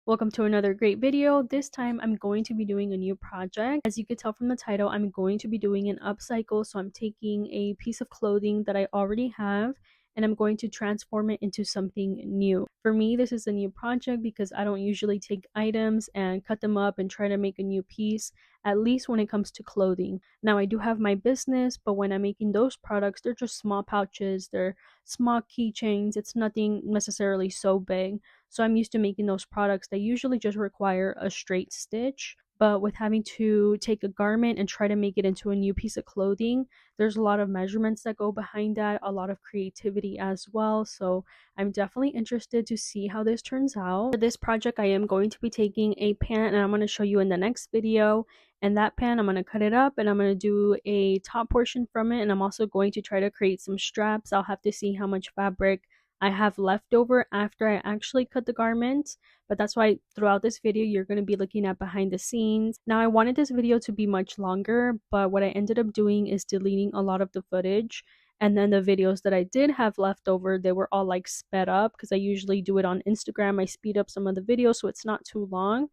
Welcome to another great video. This time I'm going to be doing a new project. As you could tell from the title, I'm going to be doing an upcycle. So I'm taking a piece of clothing that I already have and I'm going to transform it into something new. For me, this is a new project because I don't usually take items and cut them up and try to make a new piece, at least when it comes to clothing. Now I do have my business, but when I'm making those products, they're just small pouches, they're small keychains. It's nothing necessarily so big. So I'm used to making those products that usually just require a straight stitch. But with having to take a garment and try to make it into a new piece of clothing, there's a lot of measurements that go behind that, a lot of creativity as well. So I'm definitely interested to see how this turns out. For this project, I am going to be taking a pant and I'm going to show you in the next video. And that pant, I'm going to cut it up and I'm going to do a top portion from it. And I'm also going to try to create some straps. I'll have to see how much fabric I have left over after I actually cut the garment, but that's why throughout this video you're going to be looking at behind the scenes. Now I wanted this video to be much longer, but what I ended up doing is deleting a lot of the footage, and then the videos that I did have left over, they were all like sped up because I usually do it on Instagram. I speed up some of the videos so it's not too long.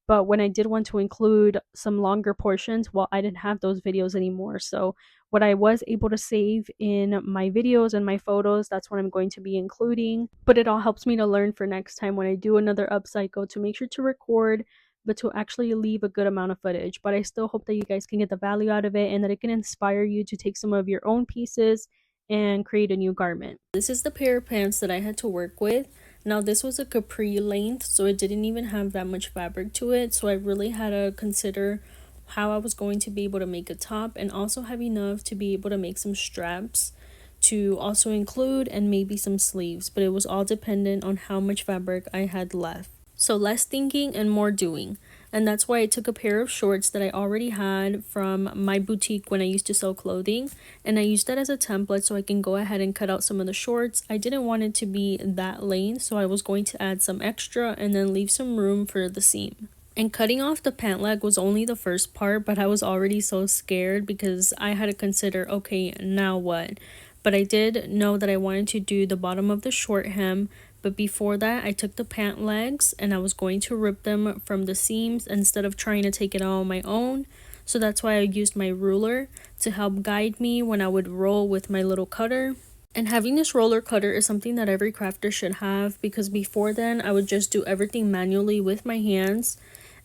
But when I did want to include some longer portions, well, I didn't have those videos anymore. So what I was able to save in my videos and my photos, that's what I'm going to be including. But it all helps me to learn for next time when I do another upcycle to make sure to record, but to actually leave a good amount of footage. But I still hope that you guys can get the value out of it and that it can inspire you to take some of your own pieces and create a new garment. This is the pair of pants that I had to work with. Now this was a capri length, so it didn't even have that much fabric to it, so I really had to consider how I was going to be able to make a top and also have enough to be able to make some straps to also include and maybe some sleeves, but it was all dependent on how much fabric I had left. So less thinking and more doing. And that's why I took a pair of shorts that I already had from my boutique when I used to sell clothing, and I used that as a template so I can go ahead and cut out some of the shorts. I didn't want it to be that length, so I was going to add some extra and then leave some room for the seam. And cutting off the pant leg was only the first part, but I was already so scared because I had to consider, okay, now what? But I did know that I wanted to do the bottom of the short hem. But before that, I took the pant legs and I was going to rip them from the seams instead of trying to take it all on my own. So that's why I used my ruler to help guide me when I would roll with my little cutter. And having this roller cutter is something that every crafter should have, because before then I would just do everything manually with my hands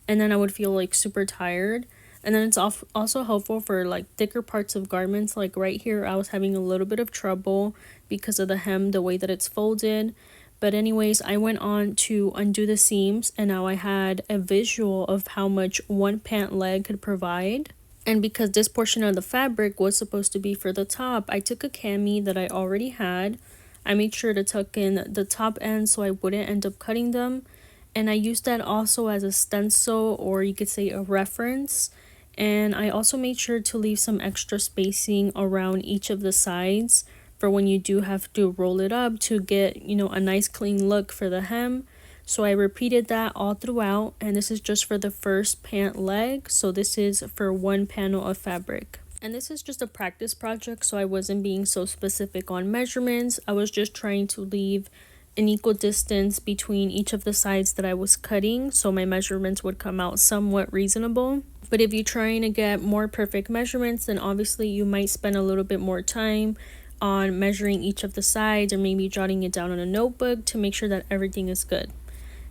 and then I would feel like super tired. And then it's also helpful for like thicker parts of garments. Like right here, I was having a little bit of trouble because of the hem, the way that it's folded. But anyways, I went on to undo the seams and now I had a visual of how much one pant leg could provide. And because this portion of the fabric was supposed to be for the top, I took a cami that I already had. I made sure to tuck in the top end so I wouldn't end up cutting them. And I used that also as a stencil, or you could say a reference. And I also made sure to leave some extra spacing around each of the sides for when you do have to roll it up to get, a nice clean look for the hem. So I repeated that all throughout, and this is just for the first pant leg. So this is for one panel of fabric. And this is just a practice project, so I wasn't being so specific on measurements. I was just trying to leave an equal distance between each of the sides that I was cutting, so my measurements would come out somewhat reasonable. But if you're trying to get more perfect measurements, then obviously you might spend a little bit more time on measuring each of the sides, or maybe jotting it down on a notebook to make sure that everything is good.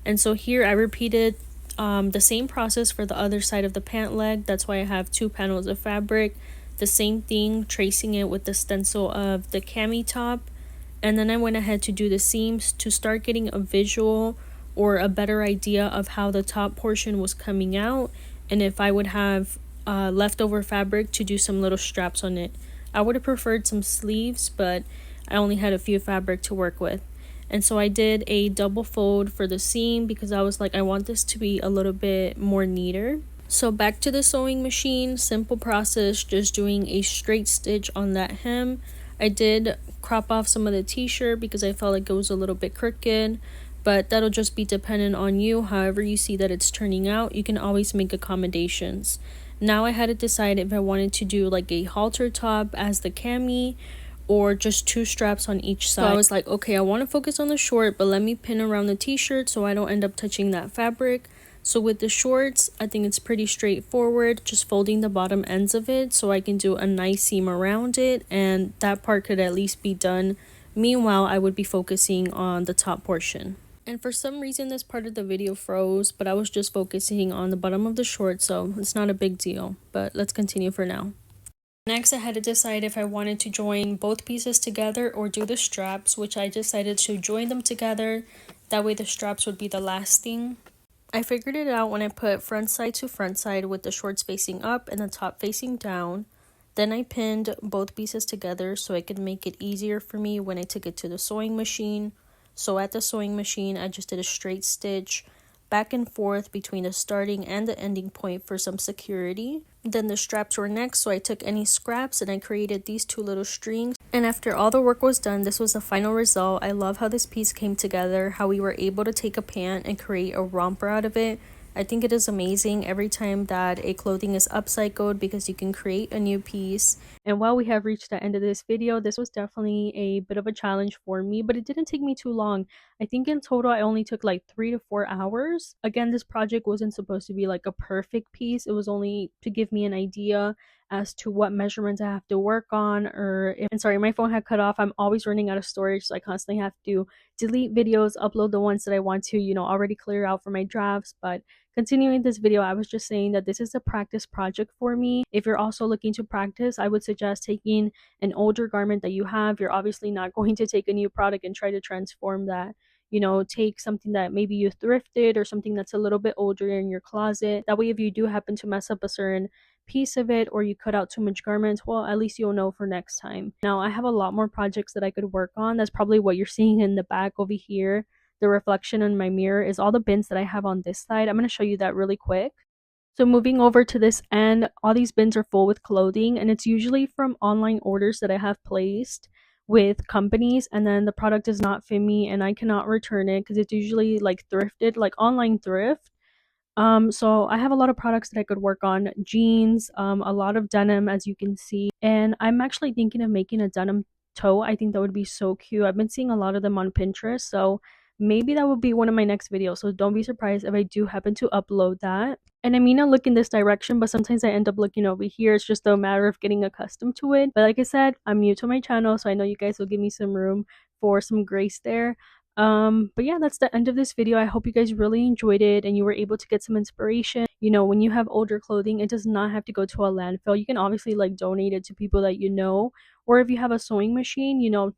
And so here I repeated the same process for the other side of the pant leg. That's why I have two panels of fabric. The same thing, tracing it with the stencil of the cami top. And then I went ahead to do the seams to start getting a visual or a better idea of how the top portion was coming out, and if I would have leftover fabric to do some little straps on it. I would have preferred some sleeves, but I only had a few fabric to work with. And so I did a double fold for the seam because I was like, I want this to be a little bit more neater. So back to the sewing machine, simple process, just doing a straight stitch on that hem. I did crop off some of the t-shirt because I felt like it was a little bit crooked, but that'll just be dependent on you. However you see that it's turning out, you can always make accommodations. Now I had to decide if I wanted to do like a halter top as the cami, or just 2 straps on each side. So I was like, okay, I want to focus on the short, but let me pin around the t-shirt so I don't end up touching that fabric. So with the shorts, I think it's pretty straightforward, just folding the bottom ends of it so I can do a nice seam around it, and that part could at least be done. Meanwhile, I would be focusing on the top portion. And for some reason, this part of the video froze, but I was just focusing on the bottom of the short, so it's not a big deal. But let's continue for now. Next, I had to decide if I wanted to join both pieces together or do the straps, which I decided to join them together. That way the straps would be the last thing. I figured it out when I put front side to front side with the shorts facing up and the top facing down. Then I pinned both pieces together so I could make it easier for me when I took it to the sewing machine. So at the sewing machine, I just did a straight stitch back and forth between the starting and the ending point for some security. Then the straps were next, so I took any scraps and I created these 2 little strings. And after all the work was done, this was the final result. I love how this piece came together, how we were able to take a pant and create a romper out of it. I think it is amazing every time that a clothing is upcycled because you can create a new piece. And while we have reached the end of this video, this was definitely a bit of a challenge for me, but it didn't take me too long. I think in total I only took like 3 to 4 hours. Again, this project wasn't supposed to be like a perfect piece. It was only to give me an idea as to what measurements I have to work on, or if, and sorry, my phone had cut off. I'm always running out of storage, so I constantly have to delete videos, upload the ones that I want to, already clear out for my drafts. But continuing this video, I was just saying that this is a practice project for me. If you're also looking to practice, I would suggest taking an older garment that you have. You're obviously not going to take a new product and try to transform that. Take something that maybe you thrifted or something that's a little bit older in your closet. That way, if you do happen to mess up a certain piece of it or you cut out too much garments, well, at least you'll know for next time. Now, I have a lot more projects that I could work on. That's probably what you're seeing in the back over here. The reflection in my mirror is all the bins that I have on this side. I'm going to show you that really quick. So moving over to this end, all these bins are full with clothing, and it's usually from online orders that I have placed with companies, and then the product does not fit me and I cannot return it because it's usually like thrifted, like online thrift. So I have a lot of products that I could work on. Jeans, a lot of denim, as you can see. And I'm actually thinking of making a denim toe. I think that would be so cute. I've been seeing a lot of them on Pinterest, so maybe that will be one of my next videos. So don't be surprised if I do happen to upload that. And I mean to look in this direction, but sometimes I end up looking over here. It's just a matter of getting accustomed to it. But like I said, I'm new to my channel, so I know you guys will give me some room for some grace there. But yeah, that's the end of this video. I hope you guys really enjoyed it and you were able to get some inspiration. When you have older clothing, it does not have to go to a landfill. You can obviously like donate it to people that you know, or if you have a sewing machine,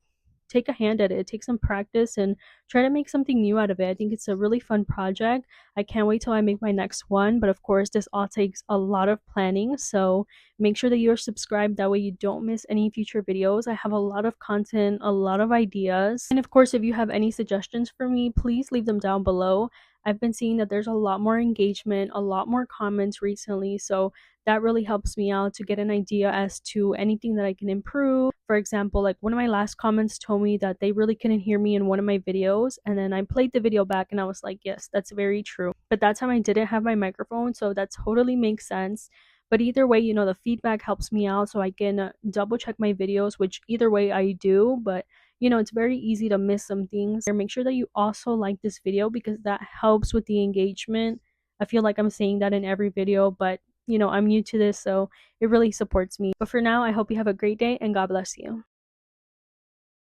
take a hand at it. Take some practice and try to make something new out of it. I think it's a really fun project. I can't wait till I make my next one, but of course this all takes a lot of planning, so make sure that you're subscribed. That way you don't miss any future videos. I have a lot of content, a lot of ideas, and of course if you have any suggestions for me, please leave them down below. I've been seeing that there's a lot more engagement, a lot more comments recently, so that really helps me out to get an idea as to anything that I can improve. For example, like one of my last comments told me that they really couldn't hear me in one of my videos, and then I played the video back and I was like, yes, that's very true. But that time I didn't have my microphone, so that totally makes sense. But either way, the feedback helps me out so I can double check my videos, which either way I do. But it's very easy to miss some things. Make sure that you also like this video because that helps with the engagement. I feel like I'm saying that in every video, but I'm new to this, so it really supports me. But for now, I hope you have a great day and God bless you.